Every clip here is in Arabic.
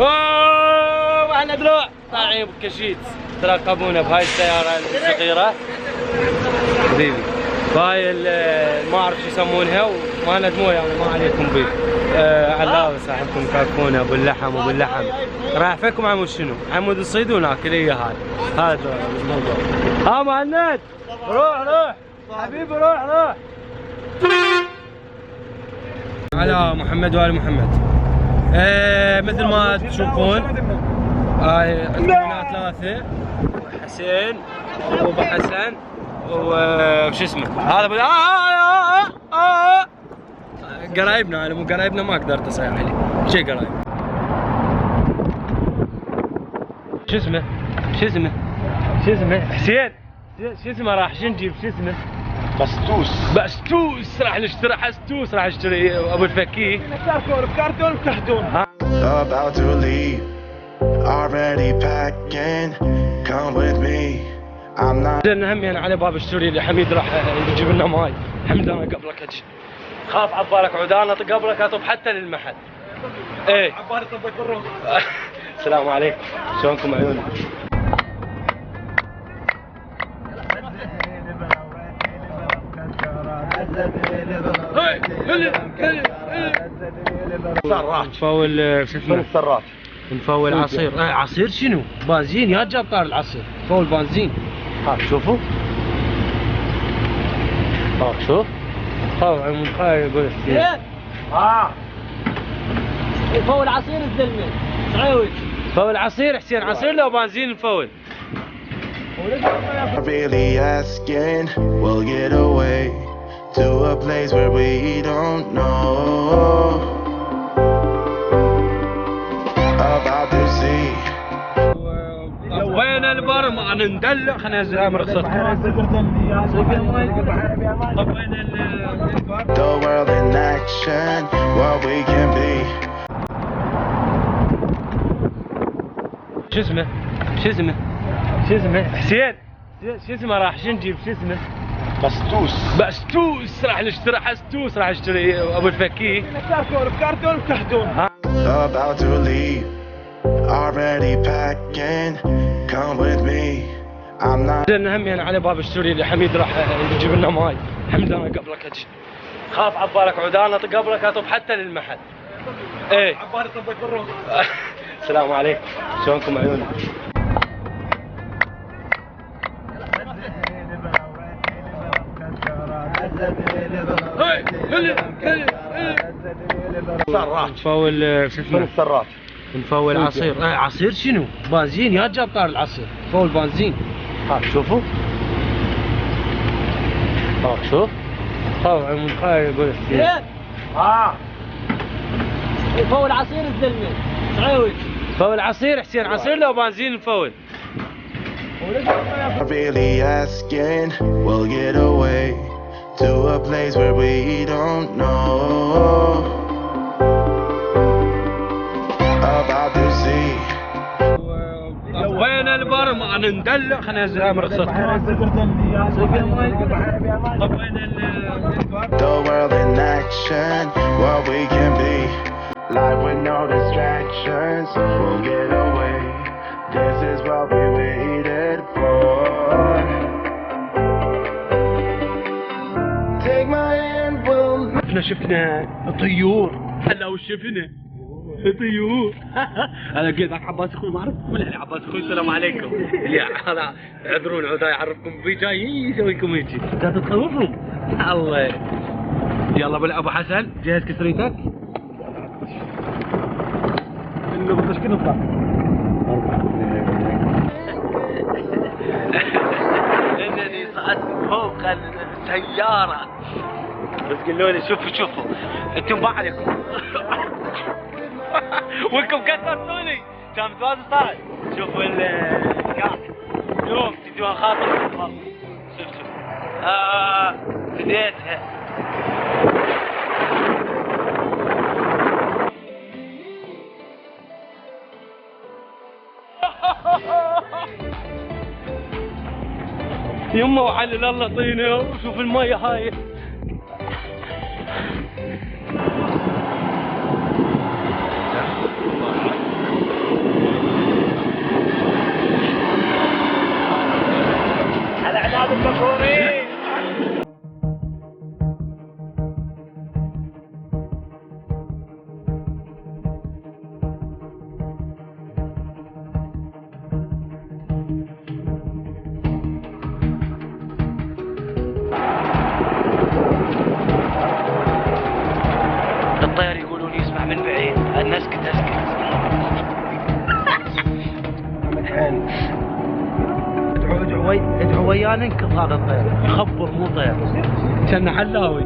اوه احنا دلوع طالعين بكشيت، ترقبونا بهاي السيارة الصغيرة حبيبي، بهاي ما اعرف شو يسمونها وما ندموا يعني ما عليكم بيه. علاوة صاحبكم كافونا ابو اللحم وابو اللحم راح فيكم عمود شنو؟ عمود الصيد وناكل هي هذا الموضوع. ها مهند روح حبيبي روح على محمد وآل محمد. مثل ما تشوفون عندنا ثلاثة، حسين وابو حسن وش اسمه هذا قرايبنا. انا مو قرايبنا ما قدرت اصيح عليه شي قرايب. شو اسمه حسين شو اسمه راح شو نجيب شو اسمه بستوس راح نشتري حستوس راح اشتري ابو الفكيه كارتون وكهدون. About to leave, already packing, come with me. I'm not. هم يعني على باب السوري حميد راح يجيب لنا ماي. حمد انا قبلك اجي خاف عبالك عودان اطق قبلك اطب حتى للمحل. ايه عبالي طبك بالروح. السلام عليكم شلونكم عيوني؟ نفول شو اسمه؟ السراج نفول عصير. عصير شنو؟ بنزين يا جاب طار العصير، نفول بنزين. ها شوفوا شوف من خاي يقول نفول عصير الزلمه صعيوي. نفول عصير حسين، عصير لو بنزين نفول. really asking, we'll get away to a place where we don't know. About to see. وين البر ما ندلع خلينا ننزلها من رخصتها. طب وين البر؟ The world in action, what we can be. شو اسمه حسين شو اسمه راح شو نجيب شو اسمه؟ بستوس راح نشتري حستوس راح اشتري ابو الفكيه كارتون وكهدون. About to leave, already packing, come with me. I'm not. هم يعني على باب السوري حميد راح يجيب لنا ماي. حمد انا قبلك اجي خاف عبالك عودان اطق قبلك اطب حتى للمحل. ايه عبالي طبك بالروح. السلام عليكم شلونكم عيوني؟ نفول شو اسمه؟ السراج نفول عصير. عصير شنو؟ بنزين يا جاب طار العصير، نفول بنزين. ها شوفوا شوف من خاي يقول نفول عصير الزلمه صعيوي. نفول عصير حسين، عصير لو بنزين نفول. really asking, we'll get away to a place where we don't know. About to see. وين البر ما ندلع خلينا ننزلها من رخصتها. طب وين البر؟ The world in action, what we can be. Life with no distractions, we'll get away. This is what we waited for. Take my hand, we'll. احنا شفنا طيور. هلا وش شفنا؟ طيور. انا قلت ذاك عباس اخوي ما اعرف من هلا عباس اخوي السلام عليكم. يا هذا اعذرون عودة يعرفكم بي جاي يسوي لكم هيجي. انت تخوفهم. الله. يلا ابو حسن جهز كسريتك. انه بدك كم نطلع؟ انني صعدت فوق السيارة. بس قالوا لي شوفوا انتم ما عليكم. وانكم كسرتوني كان متوازن صار. شوفوا القاع دوم تدوها خاطر شوف فديتها. يمه وحلل الله طينه وشوف المية هاي. وياه ننكض هذا الطير يخبر مو طير كان حلاوي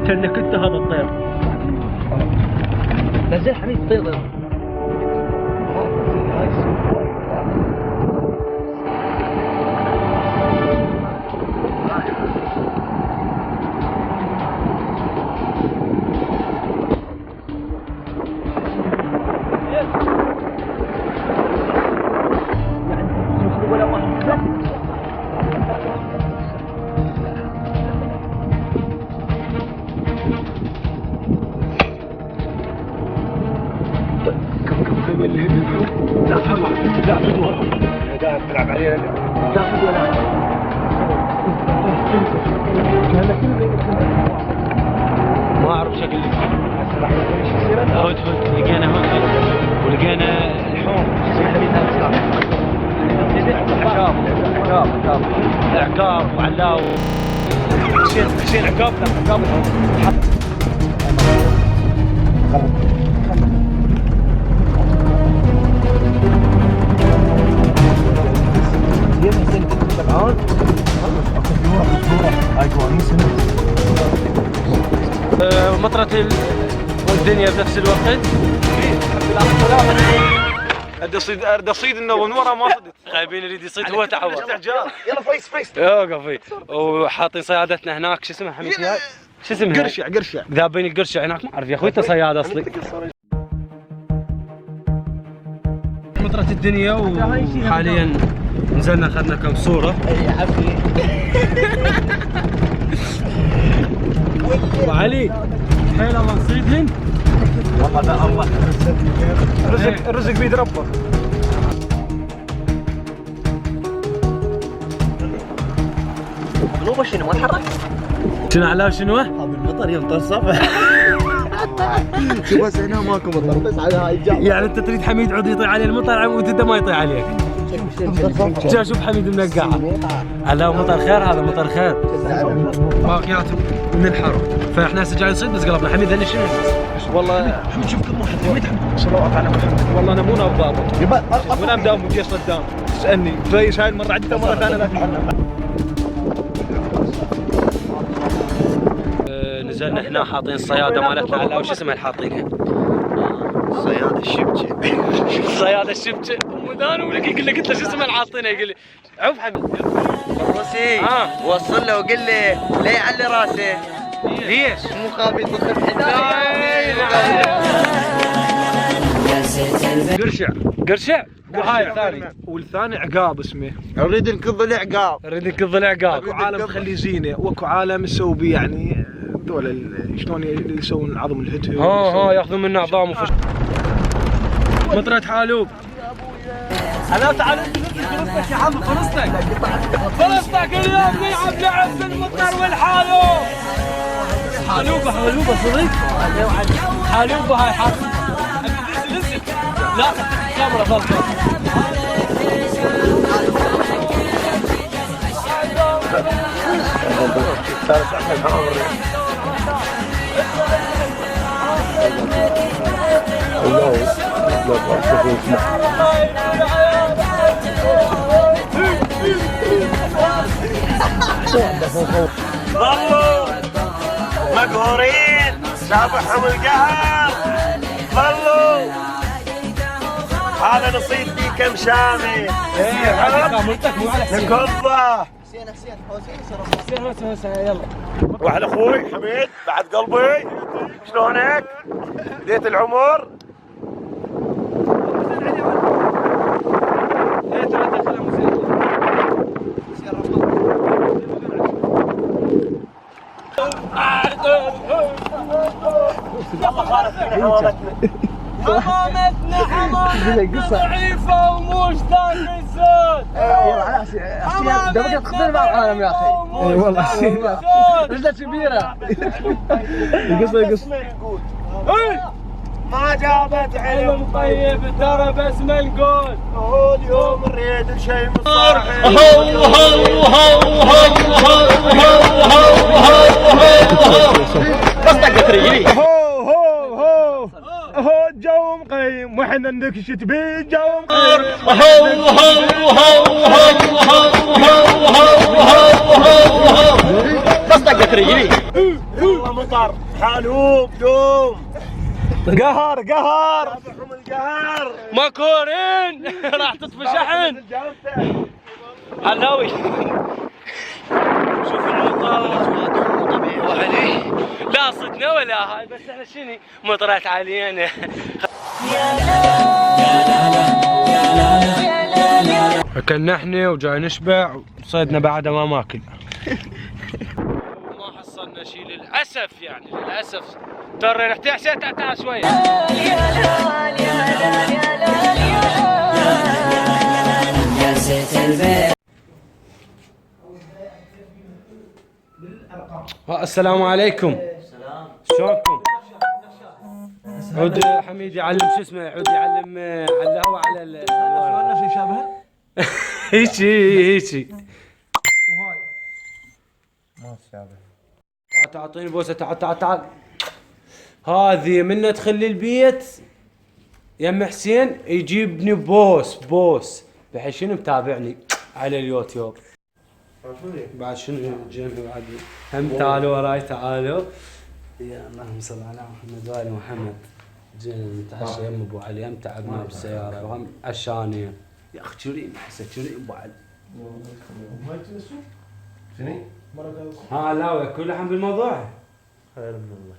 كانك انت هذا الطير نزل حميد طير ما اعرف شكل هدهد لقينا هدهد ولقينا الحوم عقاب وعلاو حسين عقاب مطرة والدنيا بنفس الوقت. ارد اصيد انه من ورا ما صدت. خايبين يريد يصيد هو تعور. يلا فيس اوقفي وحاطين صيادتنا هناك. شو اسمها حميد؟ شو اسمها؟ قرشع ذابين القرشع هناك. ما اعرف يا اخوي انت صياد اصلي. مطرة الدنيا وحاليا نزلنا اخذنا كم صورة. يا عمي ابو علي حيل الله نصيدهن. والله لا الله الرزق بيد ربه. قلوبه شنو ما تحرك؟ شنو علاو شنو؟ هذا المطر يمطر صبح شوف هسه هنا ماكو مطر بس على هاي الجو. يعني انت تريد حميد عود يطيح عليه المطر وانت ما يطيح عليك. شوف حميد منقعه. علاو مطر خير. هذا مطر خير. باقيات من الحر. فاحنا هسه جاي نصيد بس قلبنا حميد هل شنو؟ والله حمد شوف كم واحد حميد صلوات على محمد. والله انا مو ناب ضابط وانا مداوم بجيش صدام. تسالني تريش هاي المره عدتها مره ثانيه لا نزلنا هنا حاطين الصياده مالتنا على وش اسمها اللي حاطينها؟ صياد الشبكه صياده الشبكه مدان ولك يقول لك انت شو اسمها اللي حاطينها؟ يقول لي عوف حمد الروسي وصل له وقل لي ليه يعلي راسه؟ ليش؟ مو خابي يطخ قرشع وهاي الثاني والثاني عقاب اسمه. نريد نكض العقاب. نريد نكض العقاب. اكو عالم تخلي زينه واكو عالم يسوي بيه يعني دول شلون يسوون عظم الهتف. ياخذون منه عظام وفش. مطرة حالوب. انا تعال فرصتك يا عم فرصتك اليوم نلعب لعب بالمطر والحالوب. حالوبه صديق. حالوبه هاي حاطط. لا كاميرا ضربة. ظلوا مقهورين سابحهم القهر. ظلوا هذا نصيب فيه كم شامي نكضه. يلا وعلى اخوي حميد بعد قلبي شلونك؟ بديت العمر حمامتنا ضعيفة ومش ذاك الزود. ده بقى تخطير مع العالم يا اخي. اي والله رجلة كبيرة. يقص ما جابت علم طيب ترى بس منقول. هو اليوم نريد شيء من صاحب. هو جو مقيم واحنا نكشت بالجو مقيم والله مطر حالوب دوم قهر قهر رابعهم القهر مكورين راح تطفي شحن علاوي. شوف المطر طبيعي لا صدنا ولا هاي، بس احنا شنو مطرت علينا. اكلنا احنا وجاي نشبع وصيدنا بعد ما ماكل. ما حصلنا شيء للاسف، يعني للاسف ترى نحتاج تعال شويه. السلام عليكم. شلونكم؟ عود حميد يعلم شو اسمه، عود يعلم على الهواء على شو يشابهها؟ هيجي وهاي ما شابه. تعطيني بوسه. تعال هذه من ندخل للبيت يم حسين يجيبني بوس بحيث شنو متابعني على اليوتيوب. بعد شنو جنبي بعد هم تعالوا وراي تعالوا. يا اللهم صل على محمد وآل محمد. جينا نتعشى يم ابو علي، هم تعبنا بالسياره وهم عشانين. يا اخي كريم حسن كريم ابو علي. شنو؟ ها لا كل الحين بالموضوع. خير من الله.